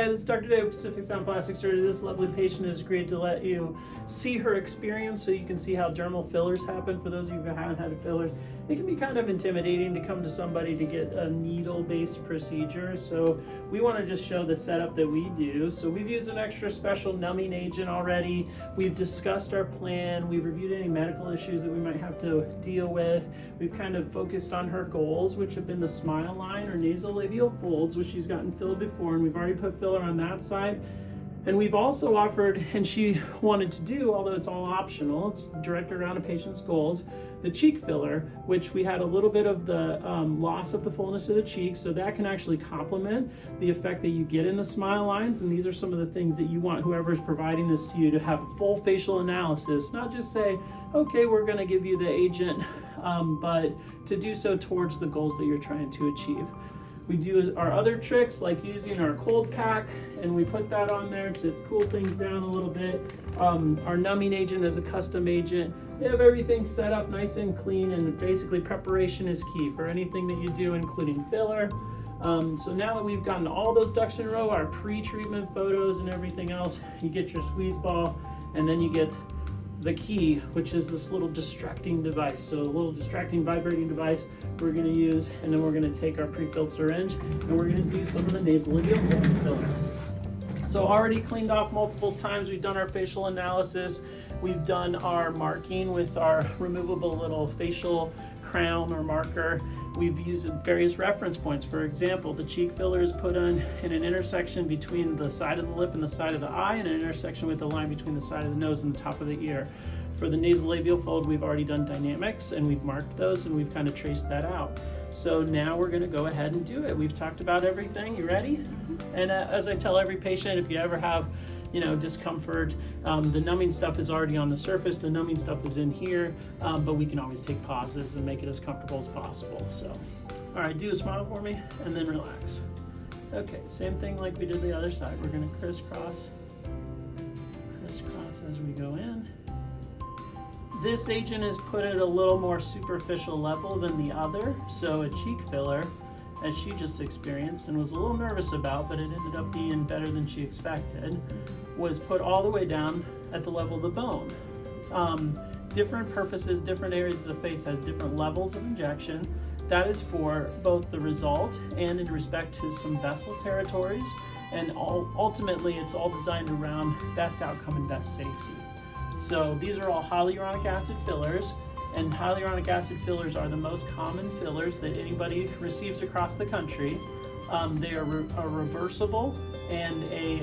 Hi, this is Dr. Dave with Pacific Sound Plastic Surgery. This lovely patient has agreed to let you see her experience so you can see how dermal fillers happen. For those of you who haven't had fillers, it can be kind of intimidating to come to somebody to get a needle-based procedure. So we want to just show the setup that we do. So we've used an extra special numbing agent already. We've discussed our plan. We've reviewed any medical issues that we might have to deal with. We've kind of focused on her goals, which have been the smile line or nasolabial folds, which she's gotten filled before, and we've already put filler on that side. And we've also offered, and she wanted to do, although it's all optional, it's directed around a patient's goals, the cheek filler, which we had a little bit of the loss of the fullness of the cheek, so that can actually complement the effect that you get in the smile lines. And these are some of the things that you want whoever's providing this to you to have a full facial analysis, not just say, okay, we're going to give you the agent, but to do so towards the goals that you're trying to achieve. We do our other tricks like using our cold pack, and we put that on there to cool things down a little bit. Our numbing agent is a custom agent. They have everything set up nice and clean, and basically preparation is key for anything that you do, including filler. So now that we've gotten all those ducks in a row, our pre-treatment photos and everything else, you get your squeeze ball, and then you get the key, which is this little distracting device. So a little distracting vibrating device we're going to use, and then we're going to take our pre-filled syringe and we're going to do some of the nasolabial fillers. So already cleaned off multiple times. We've done our facial analysis. We've done our marking with our removable little facial crown or marker. We've used various reference points. For example, the cheek filler is put in an intersection between the side of the lip and the side of the eye, and an intersection with the line between the side of the nose and the top of the ear. For the nasolabial fold, we've already done dynamics, and we've marked those, and we've kind of traced that out. So now we're going to go ahead and do it. We've talked about everything. You ready? And as I tell every patient, if you ever have discomfort, the numbing stuff is already on the surface. The numbing stuff is in here, but we can always take pauses and make it as comfortable as possible. So, all right, do a smile for me and then relax. Okay, same thing like we did the other side. We're going to crisscross as we go in. This agent is put at a little more superficial level than the other. So a cheek filler, as she just experienced and was a little nervous about, but it ended up being better than she expected, was put all the way down at the level of the bone. Different purposes, different areas of the face has different levels of injection. That is for both the result and in respect to some vessel territories, and ultimately it's all designed around best outcome and best safety. So these are all hyaluronic acid fillers, and hyaluronic acid fillers are the most common fillers that anybody receives across the country. They are a reversible and a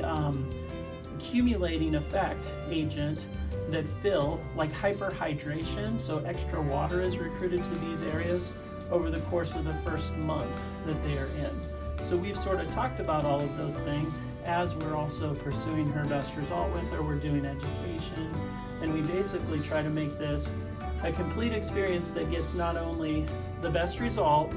accumulating effect agent that fill like hyperhydration, so extra water is recruited to these areas over the course of the first month that they are in. So we've sort of talked about all of those things as we're also pursuing her best result with her. We're doing education, and we basically try to make this a complete experience that gets not only the best result,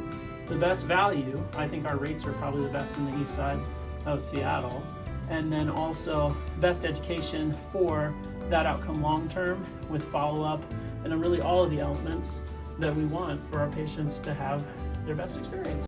the best value. I think our rates are probably the best in the east side of Seattle, and then also best education for that outcome long term with follow-up, and really all of the elements that we want for our patients to have their best experience.